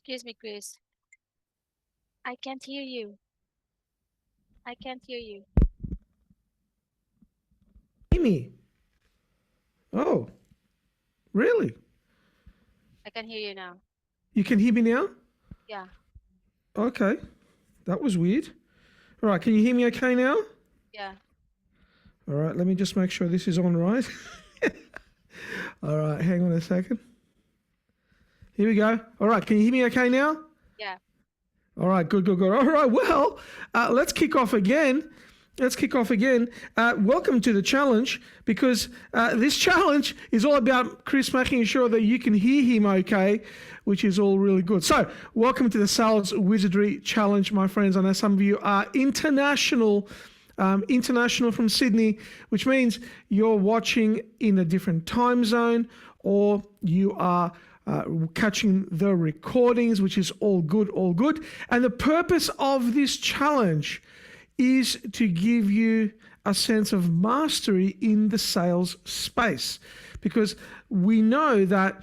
Excuse me, Chris. I can't hear you. I can't hear you. Me. Oh, really? I can hear you now. You can hear me now? Yeah, Okay, that was weird. All right, can you hear me okay now? yeah. All right, let me just make sure this is on right. All right, hang on a second. Here we go. All right, can you hear me okay now? Yeah. All right, good, good, good. All right, well, let's kick off again. Let's kick off again. Welcome to the challenge because this challenge is all about Chris making sure that you can hear him okay, which is all really good. So, welcome to the Sales Wizardry Challenge, my friends. I know some of you are international from Sydney, which means you're watching in a different time zone or you are catching the recordings, which is all good, all good. And the purpose of this challenge is to give you a sense of mastery in the sales space, because we know that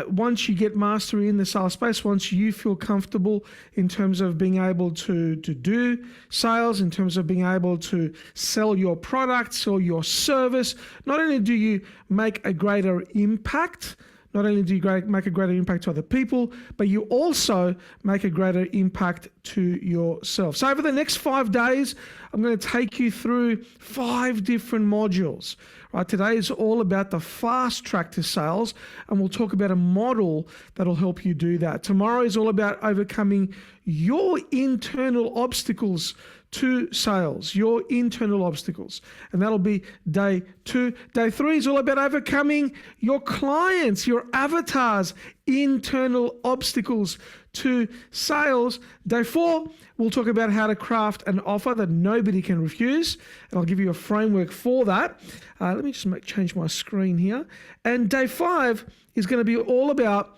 once you get mastery in the sales space, once you feel comfortable in terms of being able to do sales, in terms of being able to sell your products or your service, not only do you make a greater impact, not only do you make a greater impact to other people, but you also make a greater impact to yourself. So over the next 5 days, I'm going to take you through 5 different modules. Right, today is all about the fast track to sales, and we'll talk about a model that'll help you do that. Tomorrow is all about overcoming your internal obstacles to sales, your internal obstacles. And that'll be day 2. Day 3 is all about overcoming your clients, your avatars, internal obstacles to sales. Day 4, we'll talk about how to craft an offer that nobody can refuse. And I'll give you a framework for that. Let me just change my screen here. And day 5 is going to be all about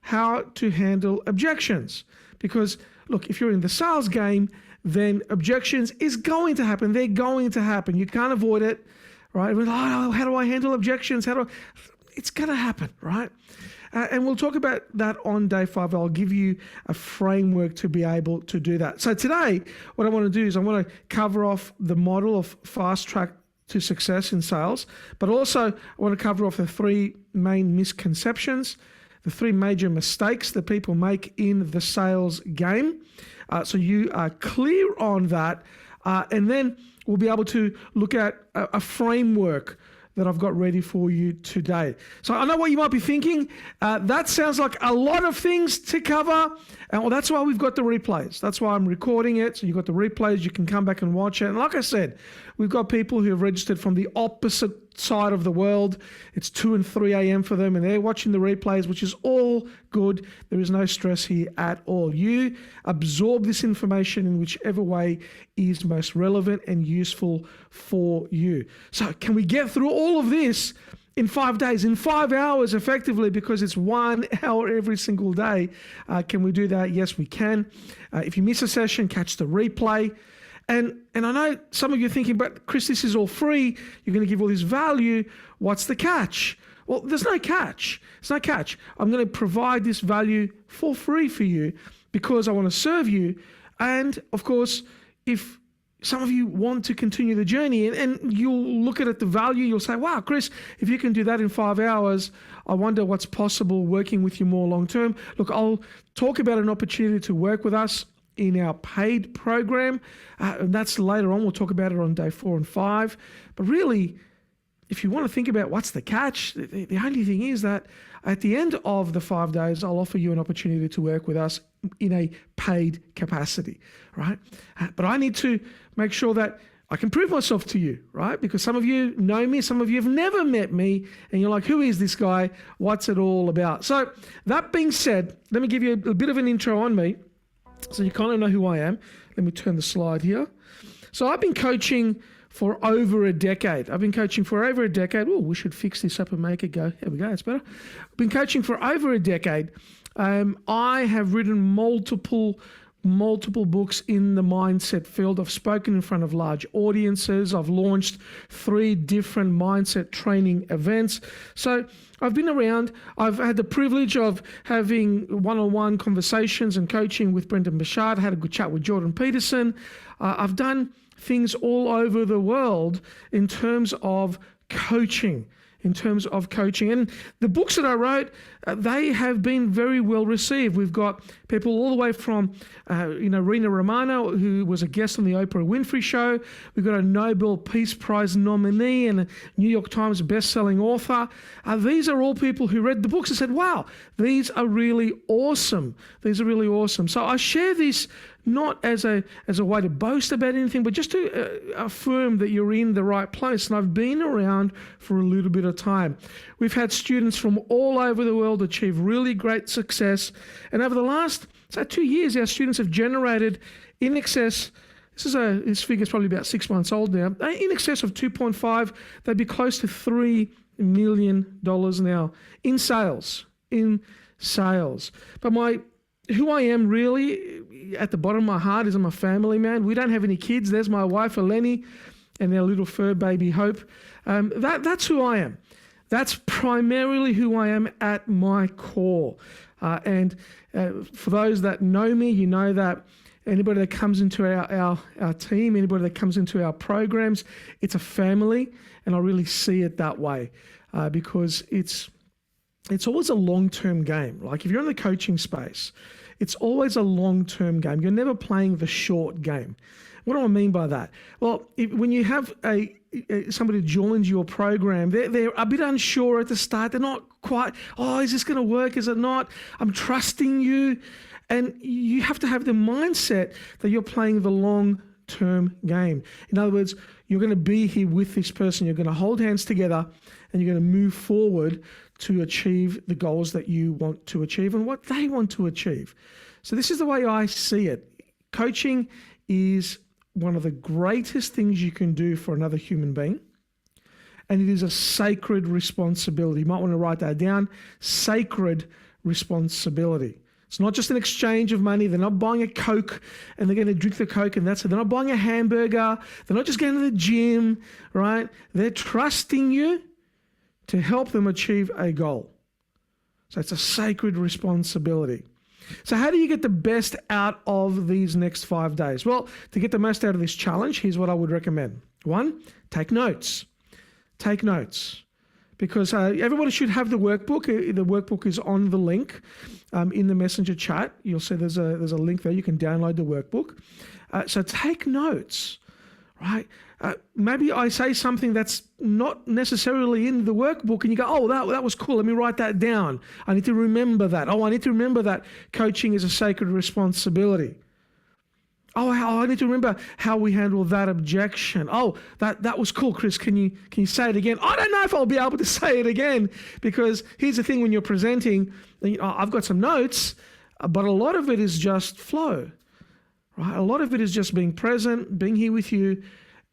how to handle objections. Because look, if you're in the sales game, then objections is going to happen. They're going to happen. You can't avoid it, right? Oh, how do I handle objections? It's going to happen, right? And we'll talk about that on day 5. I'll give you a framework to be able to do that. So today, what I want to do is I want to cover off the model of fast track to success in sales, but also I want to cover off the 3 main misconceptions, the 3 major mistakes that people make in the sales game. So you are clear on that. And then we'll be able to look at a framework that I've got ready for you today. So I know what you might be thinking. That sounds like a lot of things to cover. And well, that's why we've got the replays. That's why I'm recording it. So you've got the replays. You can come back and watch it. And like I said, we've got people who have registered from the opposite side of the world. It's 2 and 3 a.m. for them, and they're watching the replays, which is all good. There is no stress here at all. You absorb this information in whichever way is most relevant and useful for you. So can we get through all of this in 5 days, in 5 hours effectively, because it's 1 hour every single day? Can we do that? Yes, we can. If you miss a session, catch the replay. And I know some of you are thinking, but Chris, this is all free. You're going to give all this value. What's the catch? Well, there's no catch. There's no catch. I'm going to provide this value for free for you because I want to serve you. And of course, if some of you want to continue the journey and you'll look at it, the value, you'll say, wow, Chris, if you can do that in 5 hours, I wonder what's possible working with you more long term. Look, I'll talk about an opportunity to work with us in our paid program. And that's later on. We'll talk about it on day 4 and 5. But really, if you want to think about what's the catch, the only thing is that at the end of the 5 days, I'll offer you an opportunity to work with us in a paid capacity, right? But I need to make sure that I can prove myself to you, right? Because some of you know me, some of you have never met me, and you're like, who is this guy? What's it all about? So that being said, let me give you a bit of an intro on me, so you kind of know who I am. Let me turn the slide here. So I've been coaching for over a decade. Oh, we should fix this up and make it go. There we go, it's better. I've been coaching for over a decade. I have written multiple multiple books in the mindset field. I've spoken in front of large audiences. I've launched 3 different mindset training events. So I've been around. I've had the privilege of having one-on-one conversations and coaching with Brendan Bouchard. I had a good chat with Jordan Peterson. I've done things all over the world in terms of coaching. And the books that I wrote, they have been very well received. We've got people all the way from, Rena Romano, who was a guest on the Oprah Winfrey Show. We've got a Nobel Peace Prize nominee and a New York Times best-selling author. These are all people who read the books and said, wow, these are really awesome. So I share this not as a way to boast about anything, but just to affirm that you're in the right place. And I've been around for a little bit of time. We've had students from all over the world achieve really great success. And over the last 2 years, our students have generated in excess, this figure is probably about 6 months old now, in excess of 2.5, they'd be close to $3 million now in sales. But who I am really at the bottom of my heart is I'm a family man. We don't have any kids. There's my wife, Eleni, and our little fur baby, Hope. That's who I am. That's primarily who I am at my core. And for those that know me, you know that anybody that comes into our team, anybody that comes into our programs, it's a family, and I really see it that way because it's always a long-term game. Like if you're in the coaching space, it's always a long-term game. You're never playing the short game. What do I mean by that? Well, when you have somebody joins your program, they're a bit unsure at the start. They're not quite, is this going to work? Is it not? I'm trusting you. And you have to have the mindset that you're playing the long-term game. In other words, you're going to be here with this person. You're going to hold hands together and you're going to move forward to achieve the goals that you want to achieve and what they want to achieve. So this is the way I see it. Coaching is one of the greatest things you can do for another human being. And it is a sacred responsibility. You might want to write that down. Sacred responsibility. It's not just an exchange of money. They're not buying a Coke and they're going to drink the Coke and that's it. They're not buying a hamburger. They're not just going to the gym, right? They're trusting you to help them achieve a goal. So it's a sacred responsibility. So how do you get the best out of these next 5 days? Well, to get the most out of this challenge, here's what I would recommend. 1, take notes. Take notes. Because everybody should have the workbook. The workbook is on the link in the messenger chat. You'll see there's a link there. You can download the workbook. So take notes, right? Maybe I say something that's not necessarily in the workbook and you go, that was cool. Let me write that down. I need to remember that. I need to remember that coaching is a sacred responsibility. I need to remember how we handle that objection. That was cool, Chris. Can you say it again? I don't know if I'll be able to say it again because here's the thing when you're presenting, I've got some notes, but a lot of it is just flow, right? A lot of it is just being present, being here with you,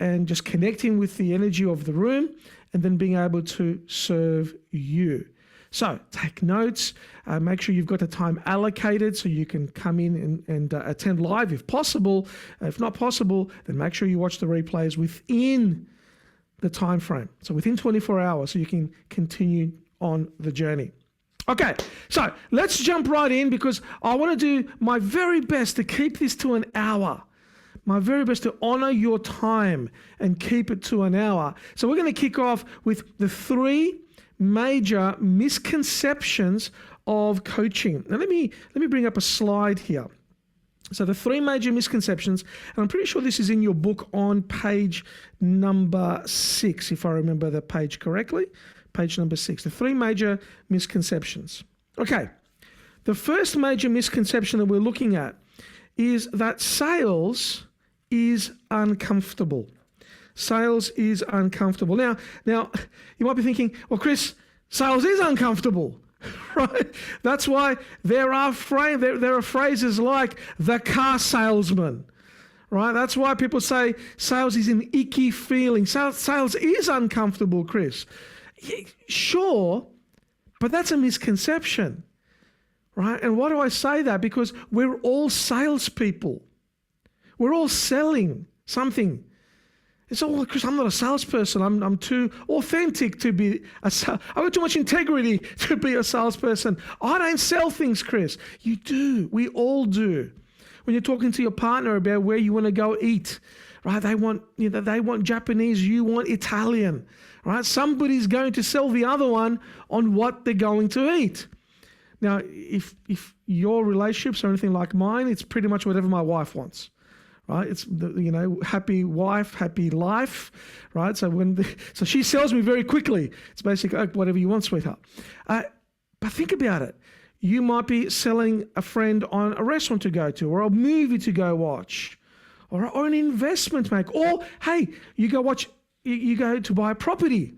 and just connecting with the energy of the room and then being able to serve you. So take notes, make sure you've got the time allocated so you can come in and attend live if possible. If not possible, then make sure you watch the replays within the time frame. So within 24 hours so you can continue on the journey. Okay, so let's jump right in because I want to do my very best to keep this to an hour. My very best to honor your time and keep it to an hour. So we're going to kick off with the 3 major misconceptions of coaching. Now let me bring up a slide here. So the 3 major misconceptions, and I'm pretty sure this is in your book on page number 6, if I remember the page correctly. Page number 6, the 3 major misconceptions. Okay, the first major misconception that we're looking at is that sales is uncomfortable. Sales is uncomfortable. Now, you might be thinking, well, Chris, sales is uncomfortable, right? That's why there are phrases like the car salesman, right? That's why people say sales is an icky feeling. Sales is uncomfortable, Chris. Sure, but that's a misconception, right? And why do I say that? Because we're all salespeople. We're all selling something. It's all because I'm not a salesperson. I'm too authentic to be I've got too much integrity to be a salesperson. I don't sell things, Chris. You do. We all do. When you're talking to your partner about where you want to go eat, right? They want Japanese, you want Italian, right? Somebody's going to sell the other one on what they're going to eat. Now, if your relationships are anything like mine, it's pretty much whatever my wife wants. Right, it's happy wife, happy life, right? So so she sells me very quickly. It's basically whatever you want, sweetheart. But think about it. You might be selling a friend on a restaurant to go to, or a movie to go watch, or an investment make. Or hey, you go to buy a property.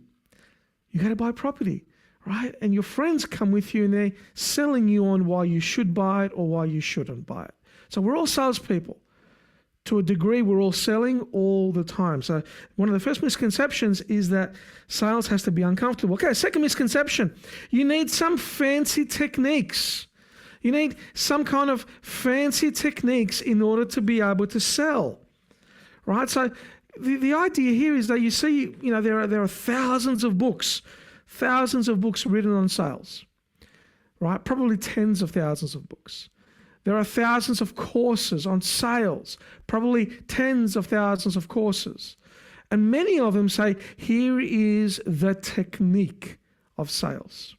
You go to buy property, right? And your friends come with you, and they're selling you on why you should buy it or why you shouldn't buy it. So we're all salespeople. To a degree, we're all selling all the time. So one of the first misconceptions is that sales has to be uncomfortable. Okay, second misconception, you need some fancy techniques. You need some kind of fancy techniques in order to be able to sell, right? So the idea here is that you see, there are thousands of books written on sales, right? Probably tens of thousands of books. There are thousands of courses on sales, probably tens of thousands of courses. And many of them say, here is the technique of sales.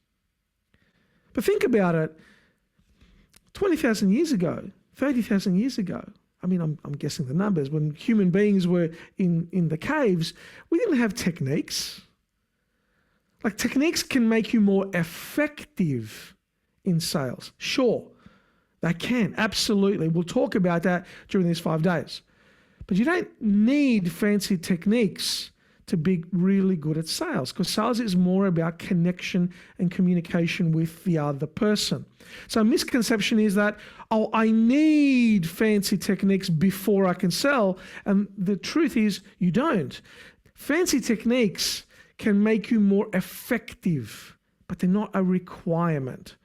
But think about it, 20,000 years ago, 30,000 years ago, I'm guessing the numbers, when human beings were in the caves, we didn't have techniques. Like techniques can make you more effective in sales. Sure. They can, absolutely. We'll talk about that during these 5 days. But you don't need fancy techniques to be really good at sales, because sales is more about connection and communication with the other person. So a misconception is that, I need fancy techniques before I can sell. And the truth is you don't. Fancy techniques can make you more effective, but they're not a requirement.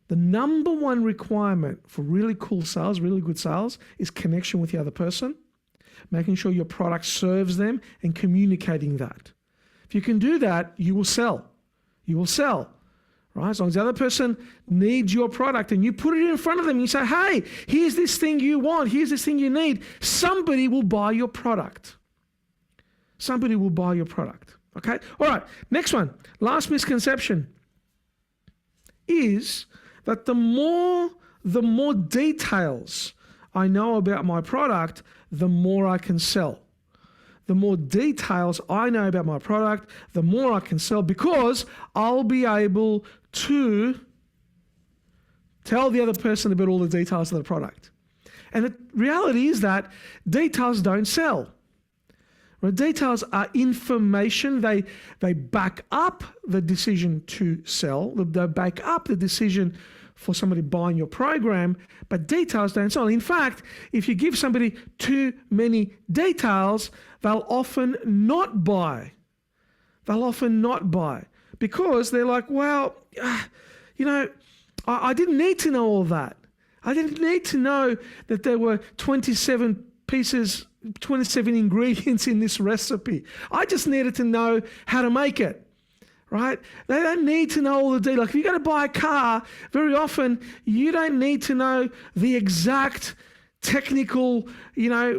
The number one requirement for really cool sales, really good sales, is connection with the other person, making sure your product serves them and communicating that. If you can do that, you will sell. You will sell, right? As long as the other person needs your product and you put it in front of them, you say, hey, here's this thing you want, here's this thing you need, somebody will buy your product. Somebody will buy your product, okay? All right, next one, last misconception is that the more details I know about my product, the more I can sell. The more details I know about my product, the more I can sell, because I'll be able to tell the other person about all the details of the product. And the reality is that details don't sell. Right? Details are information. They back up the decision to sell. They back up the decision for somebody buying your program, but details don't sell. In fact, if you give somebody too many details, they'll often not buy. They'll often not buy because they're like, well, I didn't need to know all that. I didn't need to know that there were 27 ingredients in this recipe. I just needed to know how to make it, right? They don't need to know all the details. Like if you're going to buy a car, very often you don't need to know the exact technical,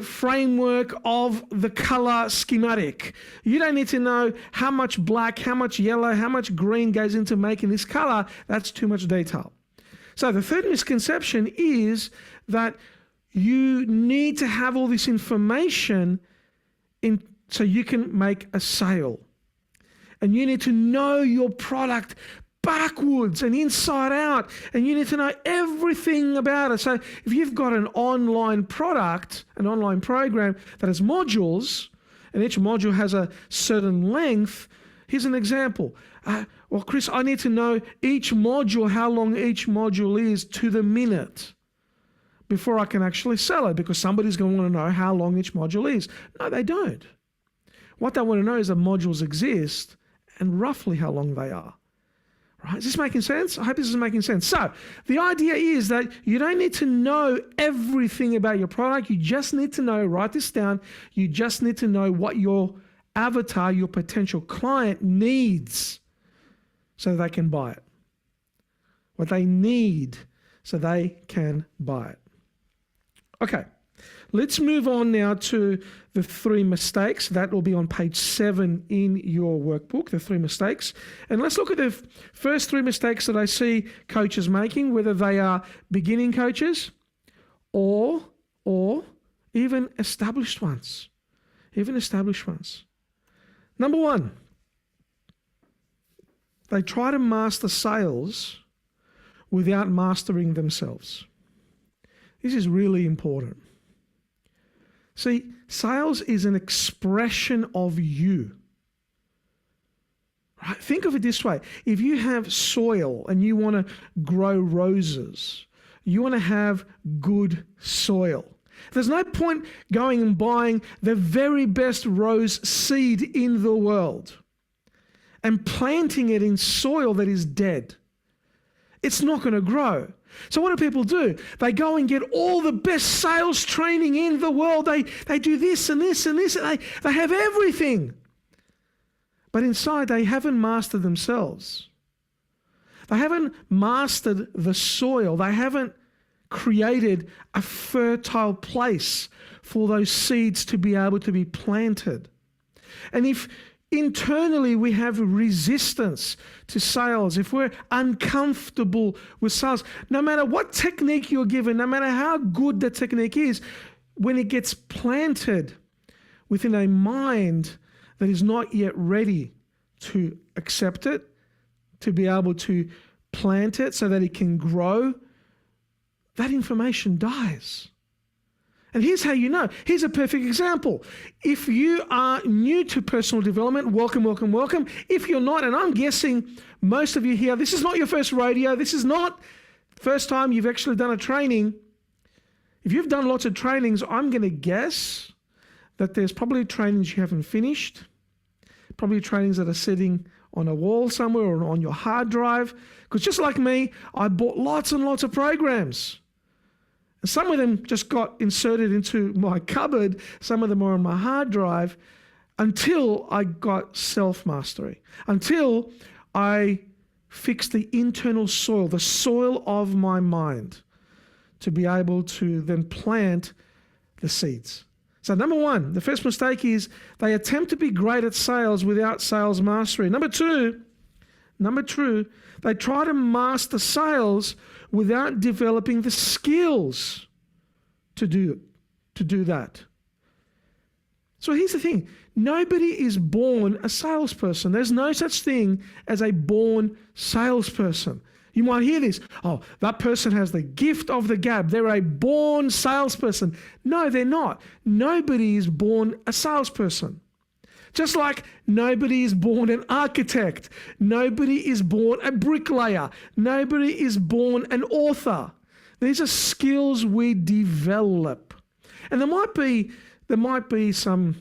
framework of the color schematic. You don't need to know how much black, how much yellow, how much green goes into making this color. That's too much detail. So the third misconception is that you need to have all this information so you can make a sale. And you need to know your product backwards and inside out. And you need to know everything about it. So if you've got an online product, an online program that has modules, and each module has a certain length, here's an example. Well, Chris, I need to know each module, how long each module is to the minute before I can actually sell it, because somebody's going to want to know how long each module is. No, they don't. What they want to know is that modules exist and roughly how long they are. Right? Is this making sense? I hope this is making sense. So the idea is that you don't need to know everything about your product. You just need to know, write this down, you just need to know what your avatar, your potential client needs so they can buy it. What they need so they can buy it. Okay, let's move on now to the 3 mistakes. That will be on page 7 in your workbook, the 3 mistakes. And let's look at the first 3 mistakes that I see coaches making, whether they are beginning coaches or even established ones. Even established ones. Number 1, they try to master sales without mastering themselves. This is really important. See, sales is an expression of you. Right? Think of it this way. If you have soil and you want to grow roses, you want to have good soil. There's no point going and buying the very best rose seed in the world and planting it in soil that is dead. It's not going to grow. So what do people do? They go and get all the best sales training in the world. They do this and this and this. And they have everything. But inside, they haven't mastered themselves. They haven't mastered the soil. They haven't created a fertile place for those seeds to be able to be planted. And if internally we have resistance to sales, if we're uncomfortable with sales, no matter what technique you're given, no matter how good the technique is, when it gets planted within a mind that is not yet ready to accept it, to be able to plant it so that it can grow, that information dies. And here's how you know. Here's a perfect example. If you are new to personal development, welcome, welcome, welcome. If you're not, and I'm guessing most of you here, this is not your first rodeo. This is not the first time you've actually done a training. If you've done lots of trainings, I'm going to guess that there's probably trainings you haven't finished, probably trainings that are sitting on a wall somewhere or on your hard drive. Because just like me, I bought lots and lots of programs. And some of them just got inserted into my cupboard. Some of them are on my hard drive until I got self-mastery, until I fixed the internal soil, the soil of my mind, to be able to then plant the seeds. So number 1, the first mistake is they attempt to be great at sales without sales mastery. Number two, they try to master sales without developing the skills to do that. So here's the thing. Nobody is born a salesperson. There's no such thing as a born salesperson. You might hear this. Oh, that person has the gift of the gab. They're a born salesperson. No, they're not. Nobody is born a salesperson. Just like nobody is born an architect. Nobody is born a bricklayer. Nobody is born an author. These are skills we develop. And there might be some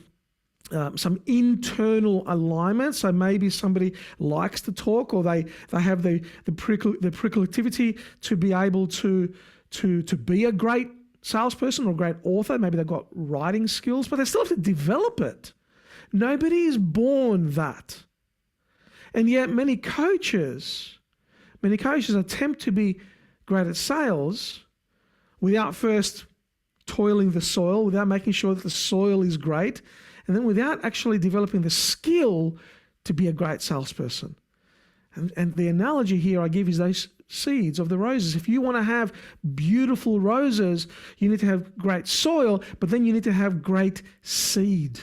internal alignment. So maybe somebody likes to talk, or they have the proclivity to be able to be a great salesperson or a great author. Maybe they've got writing skills, but they still have to develop it. Nobody is born that. And yet many coaches attempt to be great at sales without first toiling the soil, without making sure that the soil is great, and then without actually developing the skill to be a great salesperson. And the analogy here I give is those seeds of the roses. If you want to have beautiful roses, you need to have great soil, but then you need to have great seed.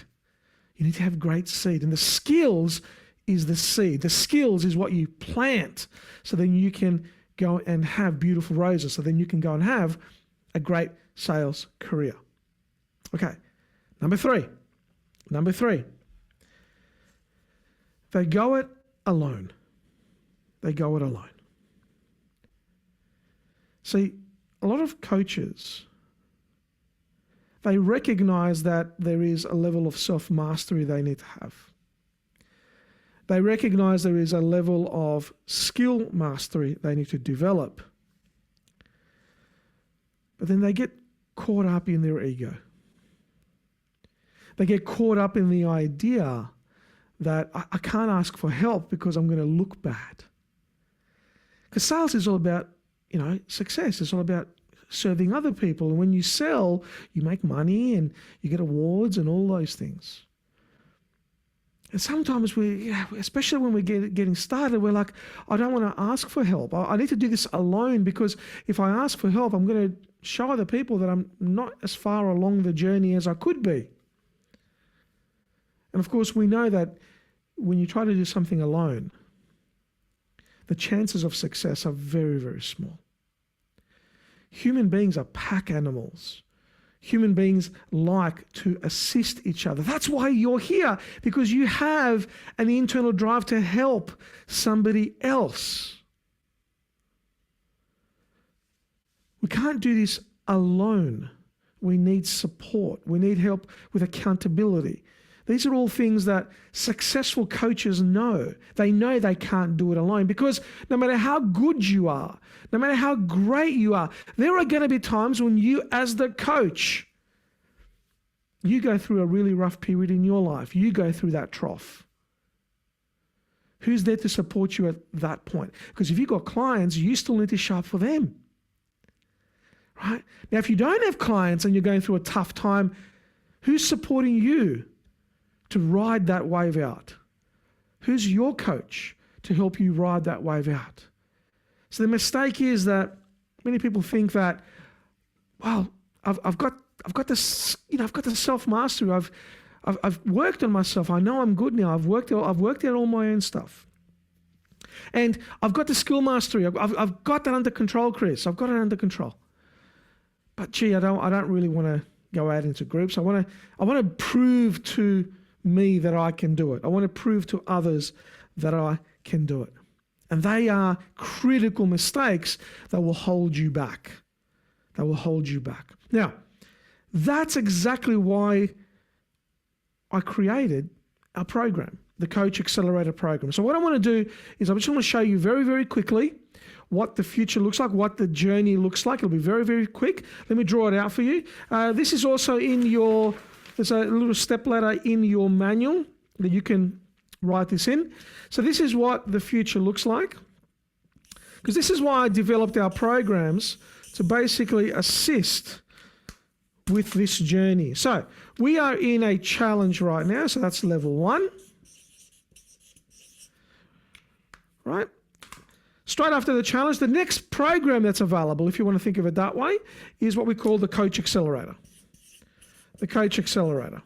You need to have great seed. And the skills is the seed. The skills is what you plant, so then you can go and have beautiful roses. So then you can go and have a great sales career. Okay, number three. They go it alone. See, a lot of coaches, they recognize that there is a level of self-mastery they need to have. They recognize there is a level of skill mastery they need to develop. But then they get caught up in their ego. They get caught up in the idea that I can't ask for help because I'm going to look bad. Because sales is all about, success. It's all about serving other people. And when you sell, you make money and you get awards and all those things. And sometimes especially when we're getting started, we're like, I don't want to ask for help. I need to do this alone, because if I ask for help, I'm going to show other people that I'm not as far along the journey as I could be. And of course, we know that when you try to do something alone, the chances of success are very, very small. Human beings are pack animals. Human beings like to assist each other. That's why you're here, because you have an internal drive to help somebody else. We can't do this alone. We need support. We need help with accountability. These are all things that successful coaches know. They know they can't do it alone, because no matter how good you are, no matter how great you are, there are going to be times when you, as the coach, you go through a really rough period in your life. You go through that trough. Who's there to support you at that point? Because if you've got clients, you still need to show up for them. Right? Now, if you don't have clients and you're going through a tough time, who's supporting you to ride that wave out? Who's your coach to help you ride that wave out? So the mistake is that many people think that, well, I've got this, I've got the self-mastery. I've worked on myself. I know I'm good now. I've worked out all my own stuff. And I've got the skill mastery. I've got that under control, Chris. I've got it under control. But gee, I don't really want to go out into groups. I want to prove to me that I can do it. I want to prove to others that I can do it. And they are critical mistakes that will hold you back. That will hold you back. Now, that's exactly why I created our program, the Coach Accelerator program. So what I want to do is I just want to show you very, very quickly what the future looks like, what the journey looks like. It'll be very, very quick. Let me draw it out for you. This is also there's a little step ladder in your manual that you can write this in. So this is what the future looks like. Because this is why I developed our programs, to basically assist with this journey. So we are in a challenge right now. So that's level 1. Right? Straight after the challenge, the next program that's available, if you want to think of it that way, is what we call the Coach Accelerator. The Coach Accelerator.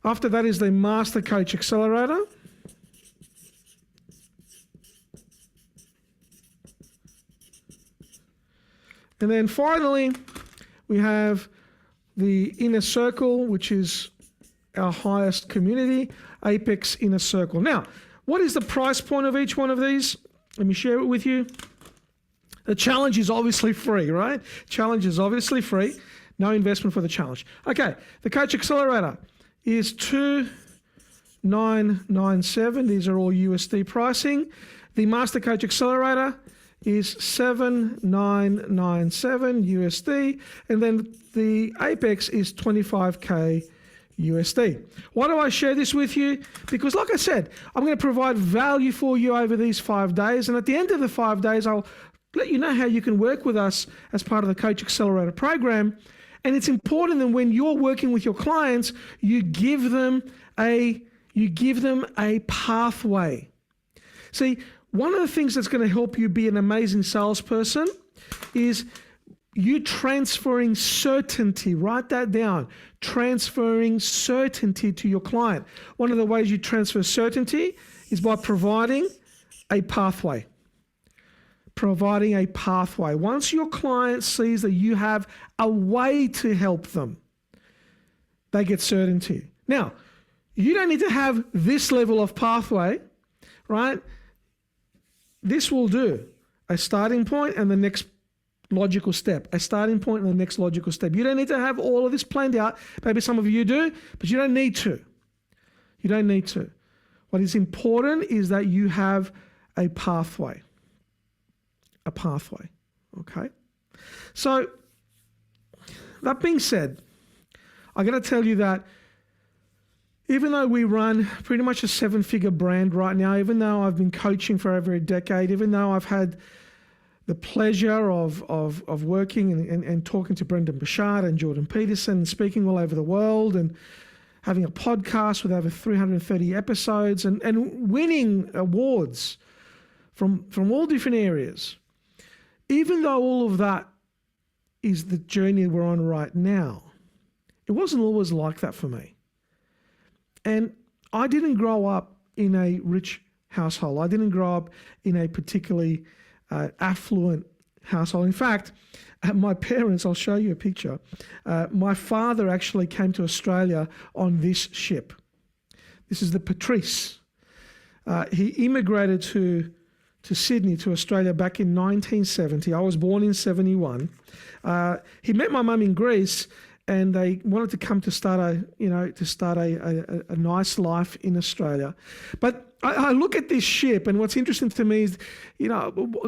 After that is the Master Coach Accelerator. And then finally, we have the Inner Circle, which is our highest community, Apex Inner Circle. Now, what is the price point of each one of these? Let me share it with you. The challenge is obviously free, right? Challenge is obviously free. No investment for the challenge. Okay, the Coach Accelerator is $2,997. These are all USD pricing. The Master Coach Accelerator is $7,997 USD. And then the Apex is $25K USD. Why do I share this with you? Because like I said, I'm going to provide value for you over these 5 days. And at the end of the 5 days, I'll let you know how you can work with us as part of the Coach Accelerator program. And it's important that when you're working with your clients, you give them a pathway. See, one of the things that's going to help you be an amazing salesperson is you transferring certainty. Write that down. Transferring certainty to your client. One of the ways you transfer certainty is by providing a pathway. Providing a pathway. Once your client sees that you have a way to help them, they get certainty. Now, you don't need to have this level of pathway, right? This will do. A starting point and the next logical step. A starting point and the next logical step. You don't need to have all of this planned out. Maybe some of you do, but you don't need to. You don't need to. What is important is that you have a pathway. A pathway. Okay? So, that being said, I got to tell you that even though we run pretty much a 7-figure brand right now, even though I've been coaching for over a decade, even though I've had the pleasure of working and talking to Brendan Burchard and Jordan Peterson and speaking all over the world and having a podcast with over 330 episodes and winning awards from all different areas, even though all of that is the journey we're on right now, it wasn't always like that for me. And I didn't grow up in a rich household. I didn't grow up in a particularly affluent household. In fact, my parents, I'll show you a picture. My father actually came to Australia on this ship. This is the Patrice. He immigrated to Sydney, to Australia back in 1970. I was born in 71. He met my mum in Greece, and they wanted to come to start a nice life in Australia. But I look at this ship, and what's interesting to me is,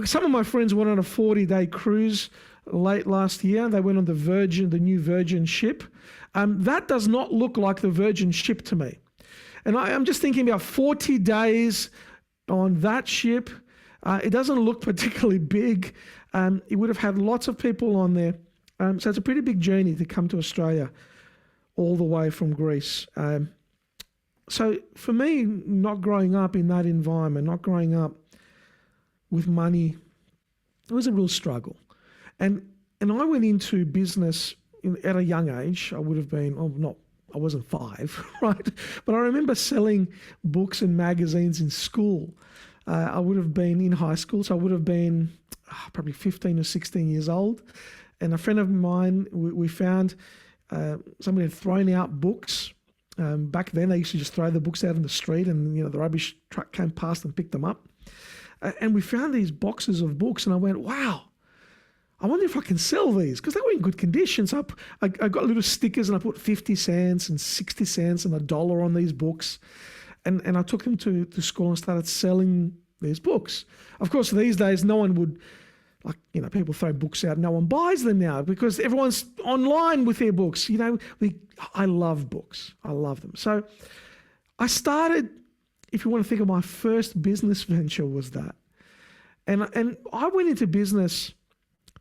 some of my friends went on a 40-day cruise late last year. They went on the new Virgin ship. That does not look like the Virgin ship to me. And I'm just thinking about 40 days on that ship. It doesn't look particularly big. It would have had lots of people on there. So it's a pretty big journey to come to Australia all the way from Greece. So for me, not growing up in that environment, not growing up with money, it was a real struggle. And I went into business at a young age. I would have been, I wasn't 5, right? But I remember selling books and magazines in school. I would have been in high school, so I would have been probably 15 or 16 years old. And a friend of mine, we found somebody had thrown out books. Back then, they used to just throw the books out in the street, and the rubbish truck came past and picked them up. And we found these boxes of books, and I went, wow, I wonder if I can sell these, because they were in good condition. So I got little stickers, and I put 50 cents and 60 cents and $1 on these books. And I took them to school and started selling these books. Of course, these days, no one would... people throw books out. No one buys them now because everyone's online with their books. I love books. I love them. So I started, if you want to think of my first business venture, was that. And I went into business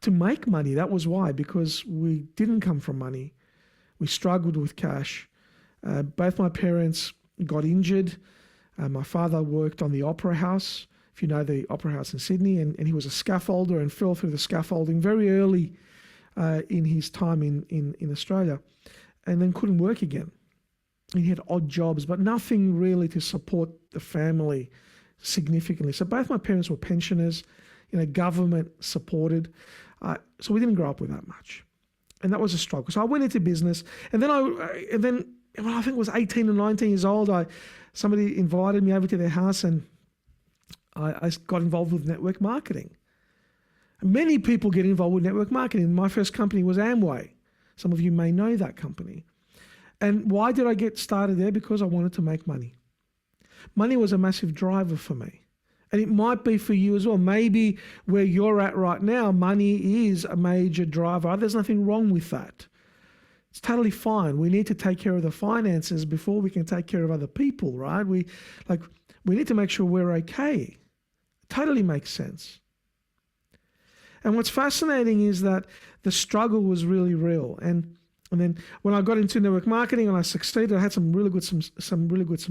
to make money. That was why, because we didn't come from money. We struggled with cash. Both my parents got injured. My father worked on the Opera House, if you know the Opera House in Sydney, and he was a scaffolder and fell through the scaffolding very early in his time in Australia, and then couldn't work again. He had odd jobs, but nothing really to support the family significantly. So both my parents were pensioners, government supported. So we didn't grow up with that much, and that was a struggle. So I went into business, and then when I think it was 18 or 19 years old, somebody invited me over to their house, and I got involved with network marketing. Many people get involved with network marketing. My first company was Amway. Some of you may know that company. And why did I get started there? Because I wanted to make money. Money was a massive driver for me. And it might be for you as well. Maybe where you're at right now, money is a major driver. There's nothing wrong with that. It's totally fine. We need to take care of the finances before we can take care of other people, right? We need to make sure we're okay. Totally makes sense. And what's fascinating is that the struggle was really real. And then when I got into network marketing and I succeeded, I had some really good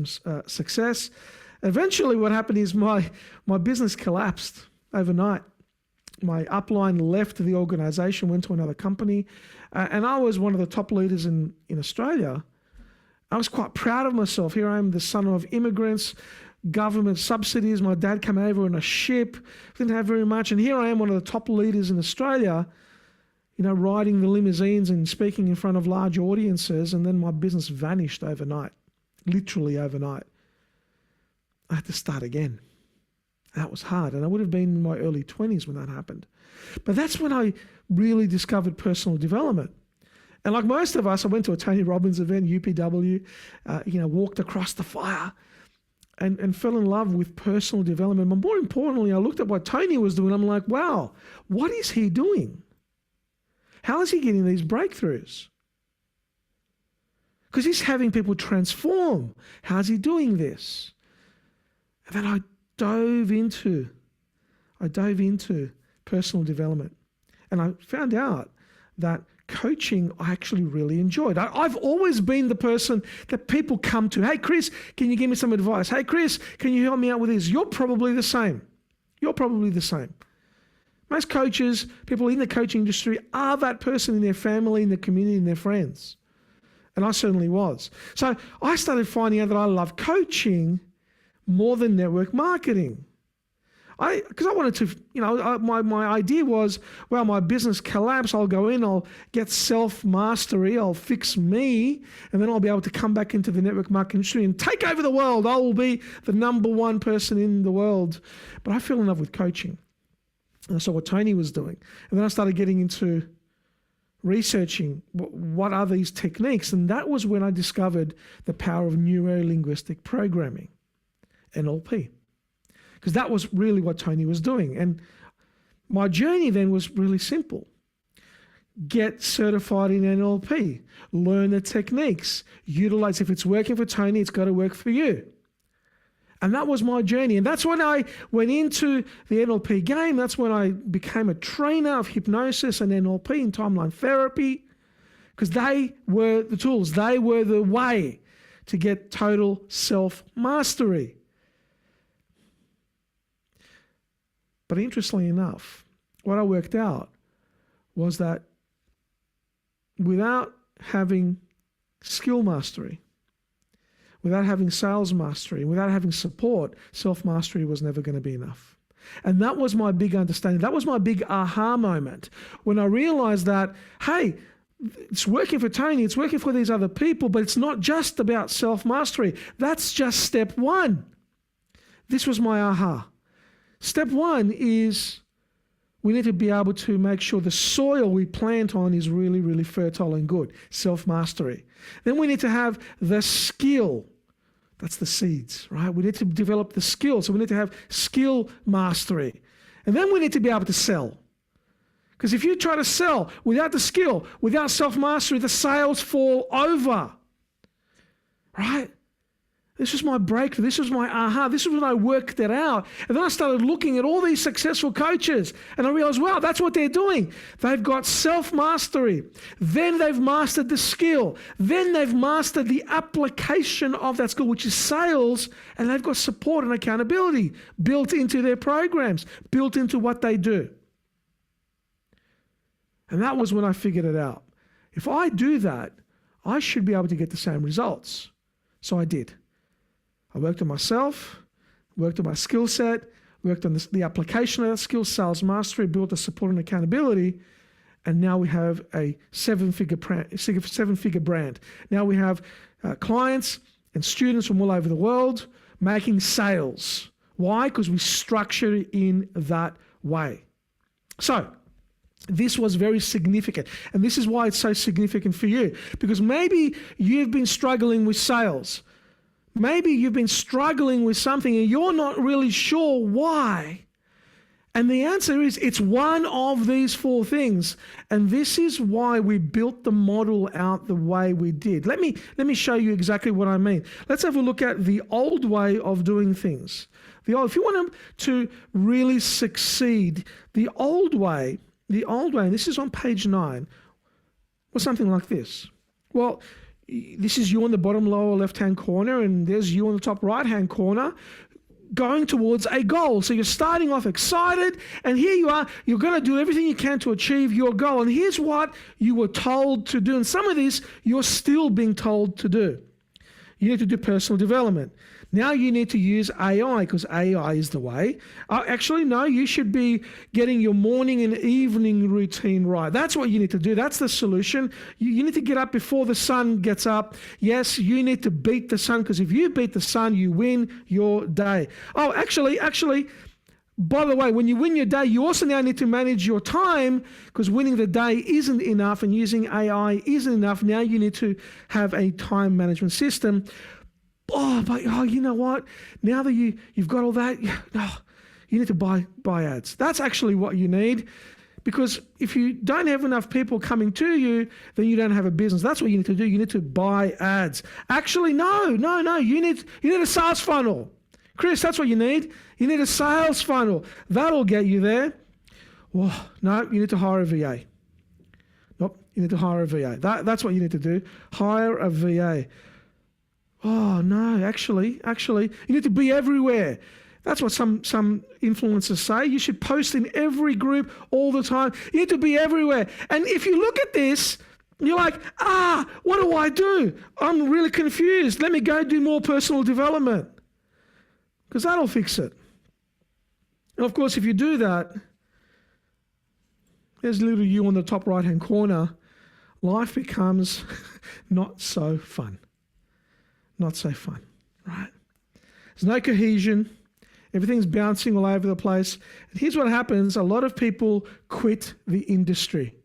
success. Eventually, what happened is my business collapsed overnight. My upline left the organization, went to another company, and I was one of the top leaders in Australia. I was quite proud of myself. Here I am, the son of immigrants, government subsidies. My dad came over on a ship, didn't have very much. And here I am, one of the top leaders in Australia, riding the limousines and speaking in front of large audiences. And then my business vanished overnight, literally overnight. I had to start again. That was hard. And I would have been in my early 20s when that happened. But that's when I really discovered personal development. And like most of us, I went to a Tony Robbins event, UPW, walked across the fire and fell in love with personal development. But more importantly, I looked at what Tony was doing. I'm like, wow, what is he doing? How is he getting these breakthroughs? Because he's having people transform. How's he doing this? And then I dove into personal development. And I found out that coaching I actually really enjoyed. I've always been the person that people come to. Hey, Chris, can you give me some advice? Hey, Chris, can you help me out with this? You're probably the same. Most coaches, people in the coaching industry, are that person in their family, in their community, in their friends. And I certainly was. So I started finding out that I love coaching more than network marketing. Because I wanted to, my idea was, well, my business collapsed, I'll go in, I'll get self-mastery, I'll fix me, and then I'll be able to come back into the network marketing industry and take over the world. I will be the number one person in the world. But I fell in love with coaching. And I saw what Tony was doing. And then I started getting into researching what are these techniques. And that was when I discovered the power of neuro-linguistic programming, NLP. Because that was really what Tony was doing. And my journey then was really simple. Get certified in NLP. Learn the techniques. Utilize, if it's working for Tony, it's got to work for you. And that was my journey. And that's when I went into the NLP game. That's when I became a trainer of hypnosis and NLP and timeline therapy. Because they were the tools. They were the way to get total self-mastery. But interestingly enough, what I worked out was that without having skill mastery, without having sales mastery, without having support, self-mastery was never going to be enough. And that was my big understanding. That was my big aha moment when I realized that, hey, it's working for Tony, it's working for these other people, but it's not just about self-mastery. That's just step one. This was my aha. Step one is we need to be able to make sure the soil we plant on is really, really fertile and good. Self-mastery. Then we need to have the skill. That's the seeds, right? We need to develop the skill. So we need to have skill mastery. And then we need to be able to sell. Because if you try to sell without the skill, without self-mastery, the sales fall over, right? This was my breakthrough. This was my aha. This is when I worked it out. And then I started looking at all these successful coaches and I realized, wow, that's what they're doing. They've got self-mastery. Then they've mastered the skill. Then they've mastered the application of that skill, which is sales. And they've got support and accountability built into their programs, built into what they do. And that was when I figured it out. If I do that, I should be able to get the same results. So I did. I worked on myself, worked on my skill set, worked on the application of that skill, sales mastery, built a support and accountability, and now we have a seven-figure brand. Now we have clients and students from all over the world making sales. Why? Because we structure it in that way. So this was very significant, and this is why it's so significant for you, because maybe you've been struggling with sales. Maybe you've been struggling with something and you're not really sure why. And the answer is it's one of these four things. And this is why we built the model out the way we did. Let me show you exactly what I mean. Let's have a look at the old way of doing things. If you want to really succeed, the old way, and this is on page 9, was something like this. Well, this is you on the bottom lower left-hand corner, and there's you on the top right-hand corner going towards a goal. So you're starting off excited, and here you are. You're going to do everything you can to achieve your goal. And here's what you were told to do. And some of this you're still being told to do. You need to do personal development. Now you need to use AI because AI is the way. Actually, no, you should be getting your morning and evening routine right. That's what you need to do. That's the solution. You need to get up before the sun gets up. Yes, you need to beat the sun because if you beat the sun, you win your day. Oh, actually, By the way, when you win your day, you also now need to manage your time, because winning the day isn't enough and using AI isn't enough. Now you need to have a time management system. But you know what? Now that you've got all that, you need to buy ads. That's actually what you need, because if you don't have enough people coming to you, then you don't have a business. That's what you need to do. You need to buy ads. Actually, no. You need a sales funnel. Chris, that's what you need. You need a sales funnel. That'll get you there. Well, no, you need to hire a VA. Nope, you need to hire a VA. That's what you need to do. Hire a VA. Oh, no, actually, you need to be everywhere. That's what some influencers say. You should post in every group all the time. You need to be everywhere. And if you look at this, you're like, what do I do? I'm really confused. Let me go do more personal development, because that'll fix it. And of course, if you do that, there's little you on the top right-hand corner. Life becomes not so fun. Not so fun, right? There's no cohesion. Everything's bouncing all over the place. And here's what happens. A lot of people quit the industry.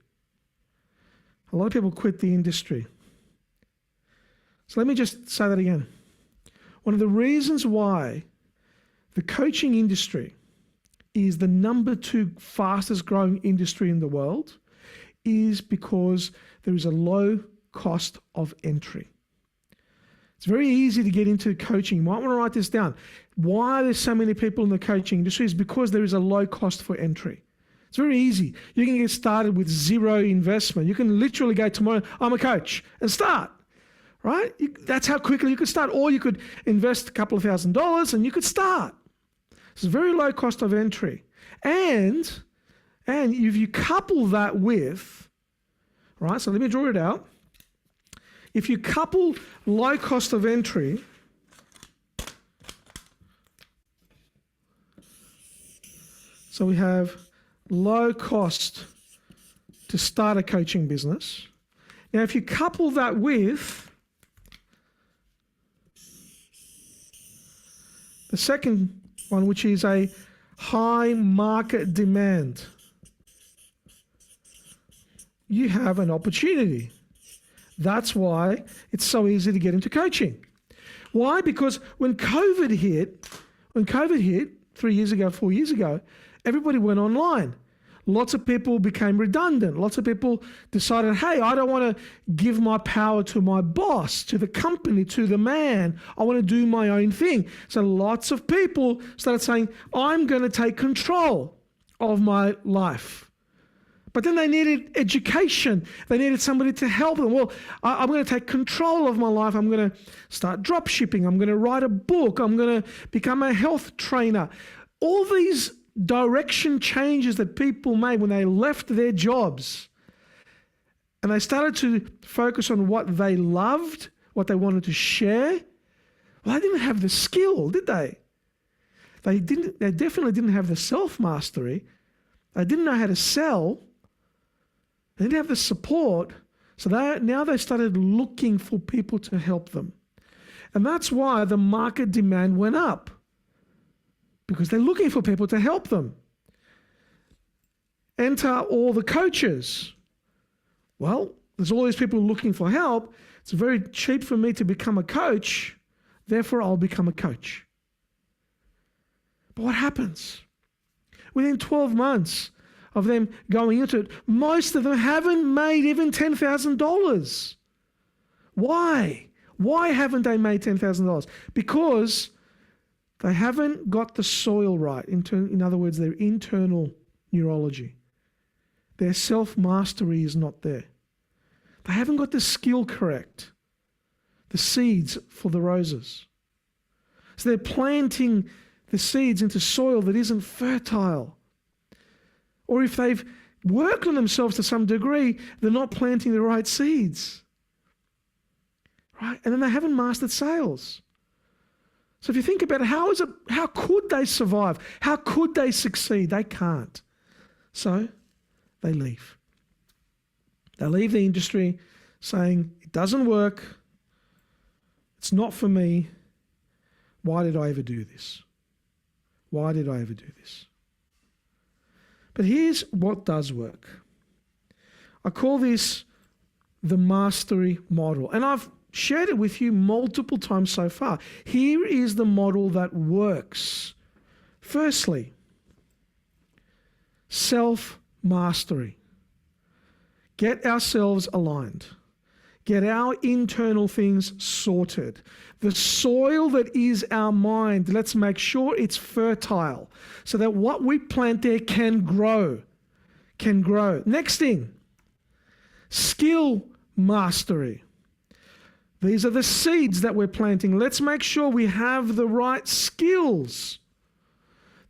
So let me just say that again. One of the reasons why the coaching industry is the number 2 fastest growing industry in the world is because there is a low cost of entry. It's very easy to get into coaching. You might want to write this down. Why there's so many people in the coaching industry is because there is a low cost for entry. It's very easy. You can get started with zero investment. You can literally go tomorrow, I'm a coach, and start, right? That's how quickly you could start. Or you could invest a couple of $1,000s and you could start. It's a very low cost of entry. And if you couple that with, right, so let me draw it out. If you couple low cost of entry so we have low cost to start a coaching business. Now, if you couple that with the second one, which is a high market demand, you have an opportunity. That's why it's so easy to get into coaching. Why? Because when COVID hit 3 years ago, 4 years ago, everybody went online. Lots of people became redundant. Lots of people decided, hey, I don't want to give my power to my boss, to the company, to the man. I want to do my own thing. So lots of people started saying, I'm going to take control of my life. But then they needed education. They needed somebody to help them. Well, I'm going to take control of my life. I'm going to start drop shipping. I'm going to write a book. I'm going to become a health trainer. All these direction changes that people made when they left their jobs and they started to focus on what they loved, what they wanted to share. Well, they didn't have the skill, did they? They definitely didn't have the self-mastery. They didn't know how to sell. They didn't have the support. So now they started looking for people to help them. And that's why the market demand went up, because they're looking for people to help them. Enter all the coaches. Well, there's all these people looking for help. It's very cheap for me to become a coach. Therefore, I'll become a coach. But what happens? Within 12 months of them going into it, most of them haven't made even $10,000. Why? Why haven't they made $10,000? Because they haven't got the soil right. In other words, their internal neurology. Their self-mastery is not there. They haven't got the skill correct. The seeds for the roses. So they're planting the seeds into soil that isn't fertile. Or if they've worked on themselves to some degree, they're not planting the right seeds. Right? And then they haven't mastered sales. So if you think about it, how could they survive? How could they succeed? They can't. So they leave. They leave the industry saying, it doesn't work. It's not for me. Why did I ever do this? Why did I ever do this? But here's what does work. I call this the mastery model. And I've shared it with you multiple times so far. Here is the model that works. Firstly, self-mastery. Get ourselves aligned. Get our internal things sorted. The soil that is our mind, let's make sure it's fertile so that what we plant there can grow. Can grow. Next thing, skill mastery. These are the seeds that we're planting. Let's make sure we have the right skills.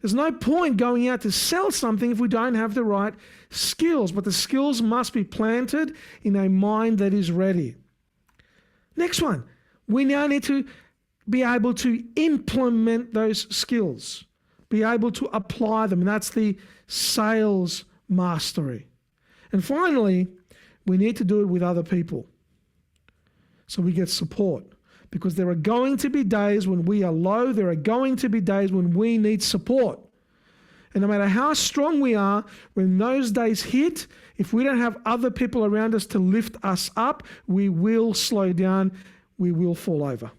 There's no point going out to sell something if we don't have the right skills, but the skills must be planted in a mind that is ready. Next one, we now need to be able to implement those skills, be able to apply them, and that's the sales mastery. And finally, we need to do it with other people so we get support. Because there are going to be days when we are low, there are going to be days when we need support. And no matter how strong we are, when those days hit, if we don't have other people around us to lift us up, we will slow down, we will fall over.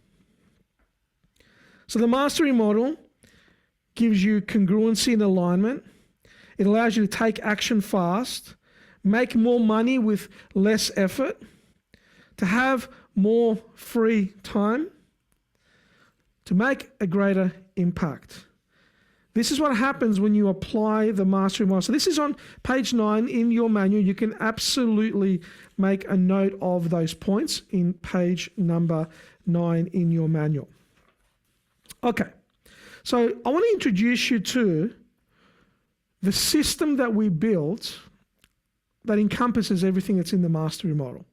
So the mastery model gives you congruency and alignment. It allows you to take action fast, make more money with less effort, to have more free time, to make a greater impact. This is what happens when you apply the mastery model. So this is on page 9 in your manual. You can absolutely make a note of those points in page number 9 in your manual. Okay, so I want to introduce you to the system that we built that encompasses everything that's in the mastery model.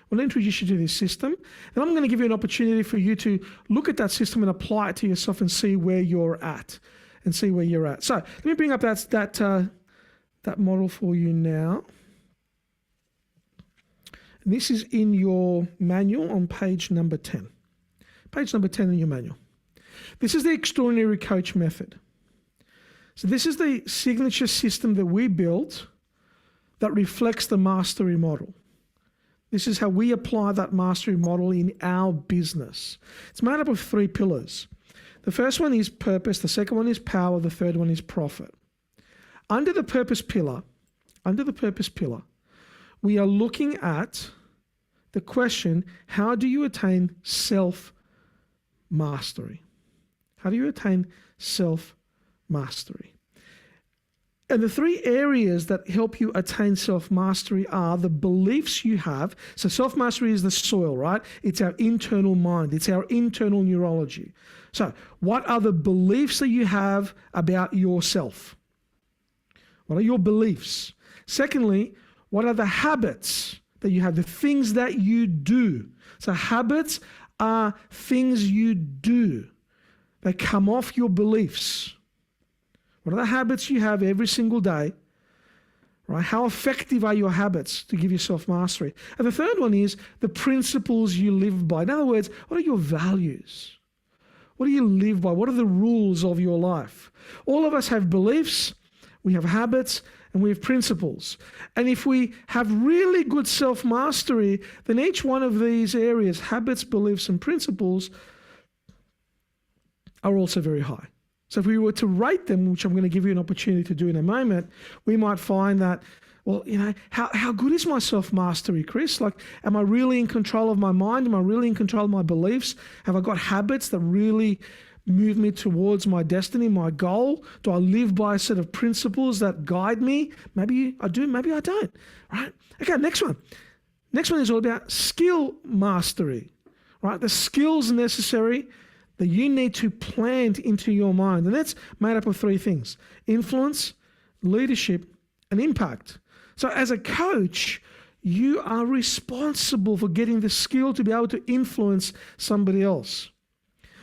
We'll introduce you to this system, and I'm going to give you an opportunity for you to look at that system and apply it to yourself and see where you're at. So let me bring up that model for you now. And this is in your manual on page number 10. Page number 10 in your manual. This is the extraordinary coach method. So this is the signature system that we built that reflects the mastery model. This is how we apply that mastery model in our business. It's made up of 3 pillars. The first one is purpose, the second one is power, the third one is profit. Under the purpose pillar, we are looking at the question, how do you attain self-mastery? How do you attain self-mastery? And the 3 areas that help you attain self-mastery are the beliefs you have. So self-mastery is the soil, right? It's our internal mind. It's our internal neurology. So what are the beliefs that you have about yourself? What are your beliefs? Secondly, what are the habits that you have, the things that you do? So habits are things you do. They come off your beliefs. What are the habits you have every single day? Right? How effective are your habits to give you self-mastery? And the third one is the principles you live by. In other words, what are your values? What do you live by? What are the rules of your life? All of us have beliefs, we have habits, and we have principles. And if we have really good self-mastery, then each one of these areas, habits, beliefs, and principles, are also very high. So if we were to rate them, which I'm going to give you an opportunity to do in a moment, we might find that, well, how good is my self-mastery, Chris? Like, am I really in control of my mind? Am I really in control of my beliefs? Have I got habits that really move me towards my destiny, my goal? Do I live by a set of principles that guide me? Maybe I do, maybe I don't, right? Okay, next one. Next one is all about skill mastery, right? The skills necessary that you need to plant into your mind. And that's made up of 3 things: influence, leadership, and impact. So as a coach, you are responsible for getting the skill to be able to influence somebody else,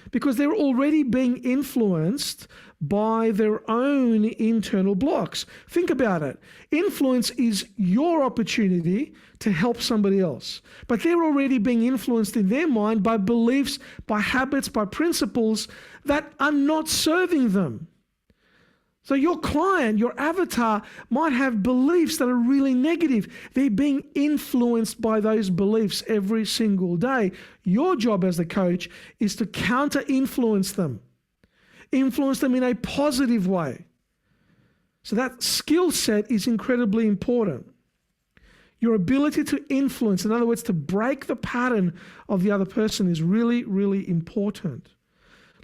because they're already being influenced by their own internal blocks. Think about it. Influence is your opportunity to help somebody else, but they're already being influenced in their mind by beliefs, by habits, by principles that are not serving them. So your client, your avatar, might have beliefs that are really negative. They're being influenced by those beliefs every single day. Your job as the coach is to counter-influence them in a positive way. So that skill set is incredibly important. Your ability to influence, in other words, to break the pattern of the other person, is really, really important.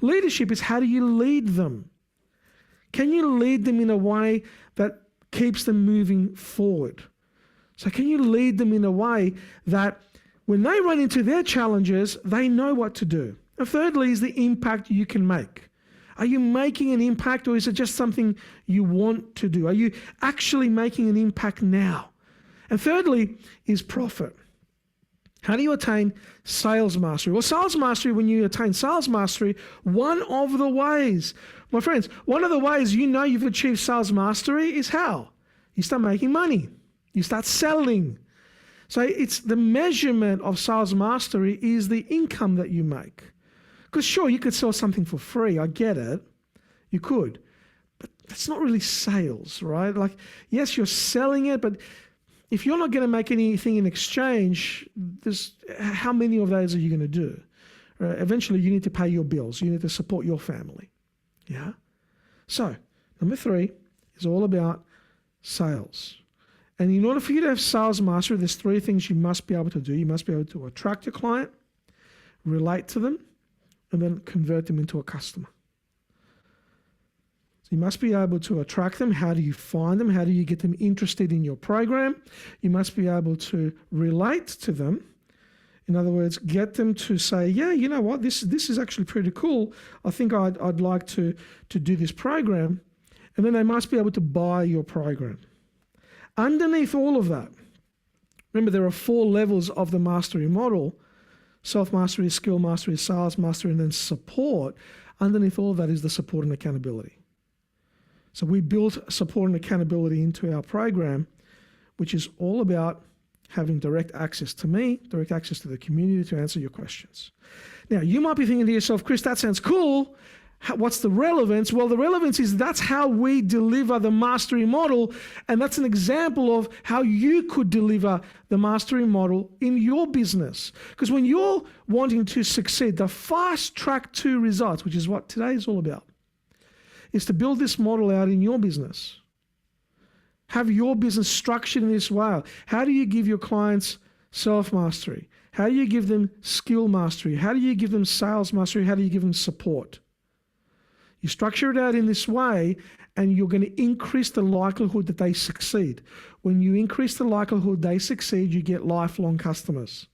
Leadership is, how do you lead them? Can you lead them in a way that keeps them moving forward? So can you lead them in a way that when they run into their challenges, they know what to do? And thirdly is the impact you can make. Are you making an impact, or is it just something you want to do? Are you actually making an impact now? And thirdly is profit. How do you attain sales mastery? Well, sales mastery, when you attain sales mastery, one of the ways, my friends, one of the ways you know you've achieved sales mastery is how? You start making money. You start selling. So it's the measurement of sales mastery is the income that you make. Because sure, you could sell something for free. I get it. You could. But that's not really sales, right? Like, yes, you're selling it, but if you're not going to make anything in exchange, how many of those are you going to do? Eventually, you need to pay your bills. You need to support your family. Yeah? So, number 3 is all about sales. And in order for you to have sales mastery, there's 3 things you must be able to do. You must be able to attract a client, relate to them, and then convert them into a customer. So you must be able to attract them. How do you find them? How do you get them interested in your program? You must be able to relate to them. In other words, get them to say, yeah, you know what, this is actually pretty cool. I think I'd like to do this program. And then they must be able to buy your program. Underneath all of that, remember there are 4 levels of the mastery model: self-mastery, skill mastery, sales mastery, and then support. Underneath all of that is the support and accountability. So we built support and accountability into our program, which is all about having direct access to me, direct access to the community to answer your questions. Now, you might be thinking to yourself, Chris, that sounds cool. What's the relevance? Well, the relevance is that's how we deliver the mastery model, and that's an example of how you could deliver the mastery model in your business. Because when you're wanting to succeed, the fast track to results, which is what today is all about, is to build this model out in your business. Have your business structured in this way. How do you give your clients self-mastery? How do you give them skill mastery? How do you give them sales mastery? How do you give them support? You structure it out in this way, and you're going to increase the likelihood that they succeed. When you increase the likelihood they succeed, you get lifelong customers.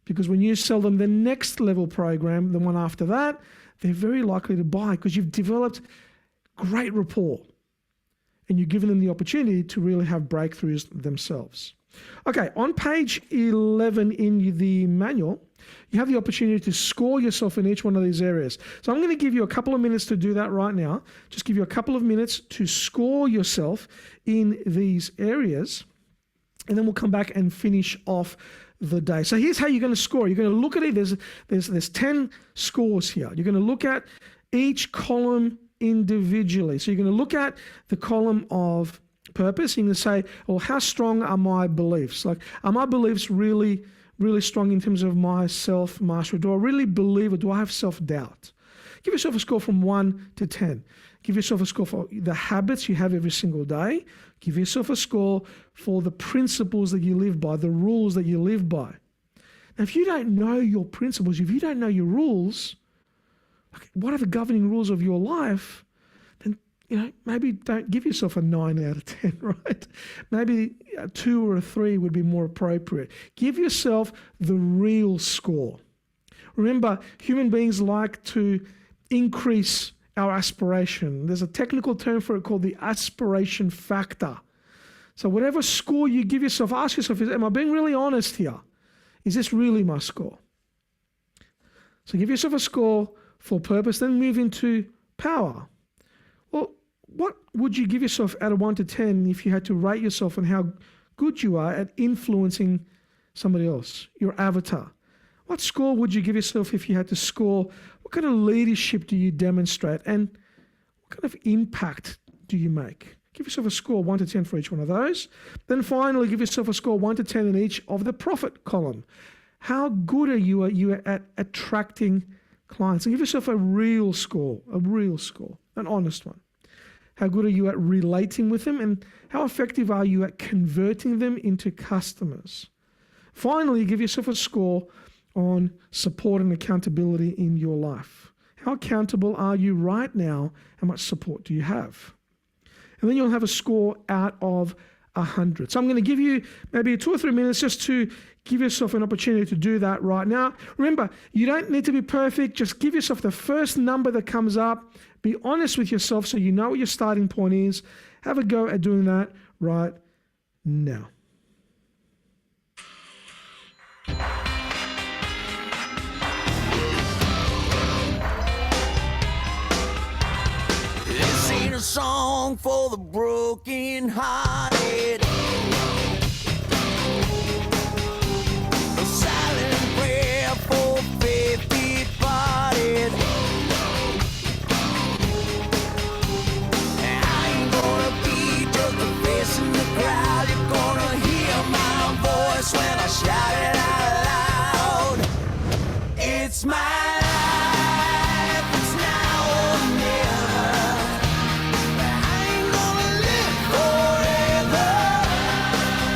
Because when you sell them the next level program, the one after that, they're very likely to buy because you've developed great rapport and you've given them the opportunity to really have breakthroughs themselves. Okay, on page 11 in the manual, you have the opportunity to score yourself in each one of these areas. So I'm going to give you a couple of minutes to do that right now. Just give you a couple of minutes to score yourself in these areas, and then we'll come back and finish off the day. So here's how you're going to score. You're going to look at it. There's 10 scores here. You're going to look at each column individually. So you're going to look at the column of purpose. You're going to say, well, how strong are my beliefs? Like, are my beliefs really strong in terms of my self-mastery? Do I really believe, or do I have self-doubt? Give yourself a score from 1 to 10. Give yourself a score for the habits you have every single day. Give yourself a score for the principles that you live by, the rules that you live by. Now, if you don't know your principles, if you don't know your rules, what are the governing rules of your life, then maybe don't give yourself a 9 out of 10, right? Maybe a 2 or a 3 would be more appropriate. Give yourself the real score. Remember, human beings like to increase our aspiration. There's a technical term for it called the aspiration factor. So whatever score you give yourself, ask yourself, am I being really honest here? Is this really my score? So give yourself a score for purpose, then move into power. Well, what would you give yourself out of 1 to 10 if you had to rate yourself on how good you are at influencing somebody else, your avatar? What score would you give yourself if you had to score? What kind of leadership do you demonstrate? And what kind of impact do you make? Give yourself a score 1 to 10 for each one of those. Then finally, give yourself a score 1 to 10 in each of the profit column. How good are you at attracting clients? And give yourself a real score, an honest one. How good are you at relating with them, and how effective are you at converting them into customers? Finally, give yourself a score on support and accountability in your life. How accountable are you right now? How much support do you have? And then you'll have a score out of 100. So I'm going to give you maybe 2 or 3 minutes just to give yourself an opportunity to do that right now. Remember, you don't need to be perfect. Just give yourself the first number that comes up. Be honest with yourself so you know what your starting point is. Have a go at doing that right now. This ain't a song for the broken hearted. A silent prayer for faith departed. And I ain't gonna be just a face in the crowd. You're gonna hear my voice when I shout it out loud. It's my life, it's now or never. I ain't gonna live forever.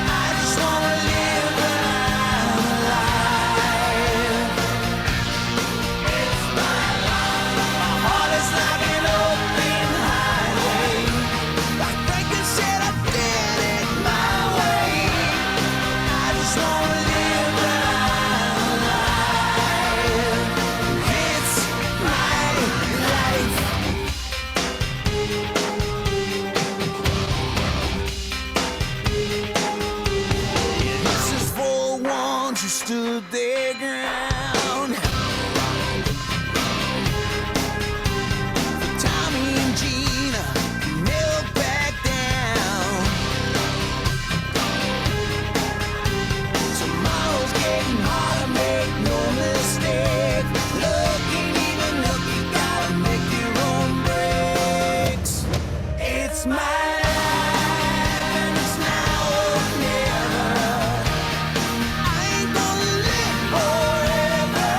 I just wanna live when I'm alive. It's my life. My heart is like an open highway. Like Franklin said, I did it my way. I just wanna live when I'm alive. It's my life. This is for the ones who stood their ground. For Tommy and Gina, who never backed down. Tomorrow's getting harder, make no mistake. Look, ain't even look, you gotta make your own breaks. It's my life, and it's now or never. I ain't gonna live forever.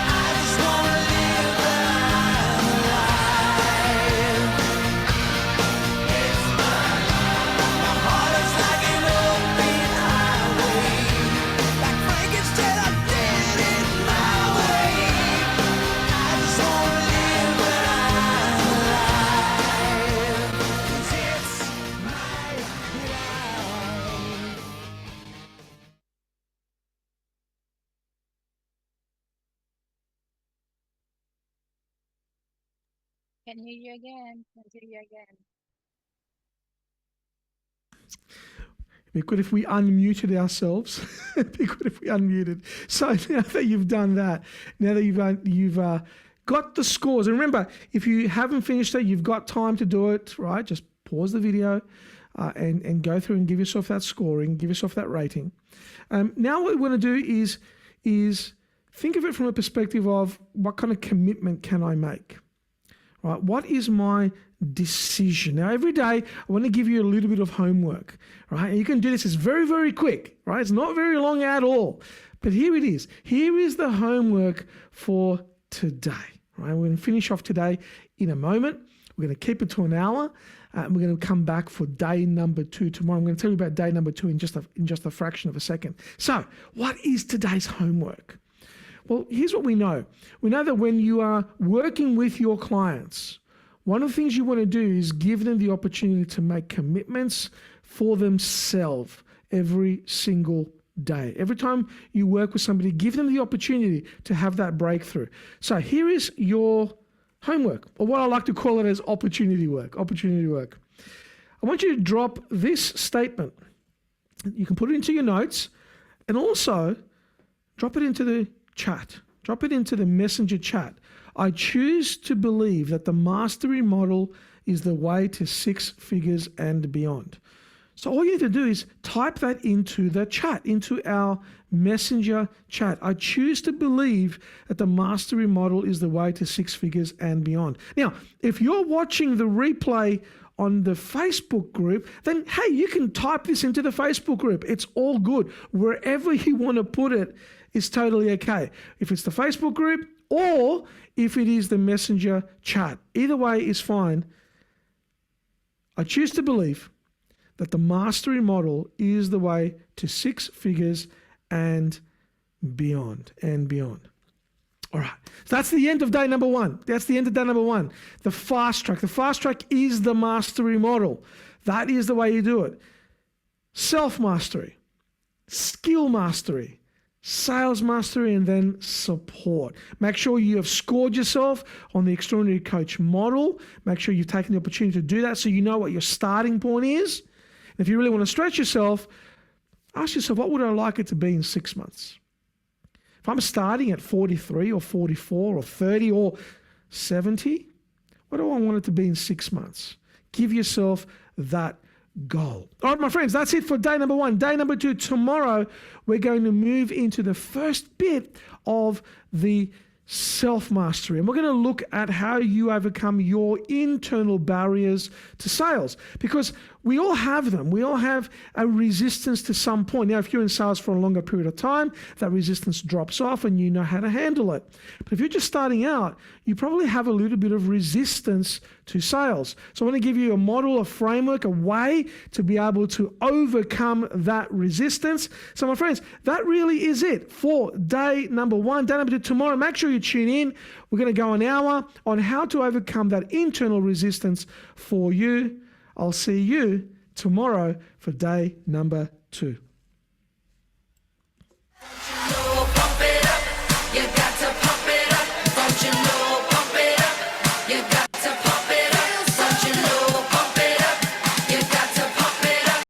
I just wanna live when I'm alive. It's my life. My heart is like an open highway. Like Frankenstein, I did it my way. I just wanna live when I'm alive. 'Cause it's my life. Can hear you again. Can hear you again. It'd be good if we unmuted ourselves. It'd be good if we unmuted. So now that you've done that, now that you've got the scores, and remember, if you haven't finished it, you've got time to do it, right? Just pause the video and go through and give yourself that scoring, give yourself that rating. Now what we want to do is think of it from a perspective of what kind of commitment can I make? Right? What is my decision? Now, every day, I want to give you a little bit of homework, right? And you can do this. It's very, very quick, right? It's not very long at all. But here it is. Here is the homework for today, right? We're going to finish off today in a moment. We're going to keep it to an hour. And we're going to come back for day number 2 tomorrow. I'm going to tell you about day number 2 in just a fraction of a second. So, what is today's homework? Well, here's what we know. We know that when you are working with your clients, one of the things you want to do is give them the opportunity to make commitments for themselves every single day. Every time you work with somebody, give them the opportunity to have that breakthrough. So here is your homework, or what I like to call it as opportunity work. Opportunity work. I want you to drop this statement. You can put it into your notes, and also drop it into the chat. Drop it into the messenger chat. I choose to believe that the mastery model is the way to 6 figures and beyond. So all you need to do is type that into the chat, into our messenger chat. I choose to believe that the mastery model is the way to six figures and beyond. Now, if you're watching the replay on the Facebook group, then hey, you can type this into the Facebook group. It's all good. Wherever you want to put it is totally okay. If it's the Facebook group or if it is the messenger chat, either way is fine. I choose to believe that the mastery model is the way to six figures and beyond, All right, so that's the end of day number one. The fast track. The fast track is the mastery model. That is the way you do it. Self-mastery, skill mastery, sales mastery, and then support. Make sure you have scored yourself on the Extraordinary Coach model. Make sure you've taken the opportunity to do that so you know what your starting point is. If you really want to stretch yourself, ask yourself, what would I like it to be in 6 months? If I'm starting at 43 or 44 or 30 or 70, what do I want it to be in 6 months? Give yourself that goal. All right, my friends, that's it for day number one. Day number two, tomorrow, we're going to move into the first bit of the self-mastery. And we're going to look at how you overcome your internal barriers to sales, because we all have them. We all have a resistance to some point. Now, if you're in sales for a longer period of time, that resistance drops off and you know how to handle it. But if you're just starting out, you probably have a little bit of resistance to sales. So I want to give you a model, a framework, a way to be able to overcome that resistance. So my friends, that really is it for day number one. Day number two, tomorrow, make sure you tune in. We're going to go an hour on how to overcome that internal resistance for you. I'll see you tomorrow for day number two.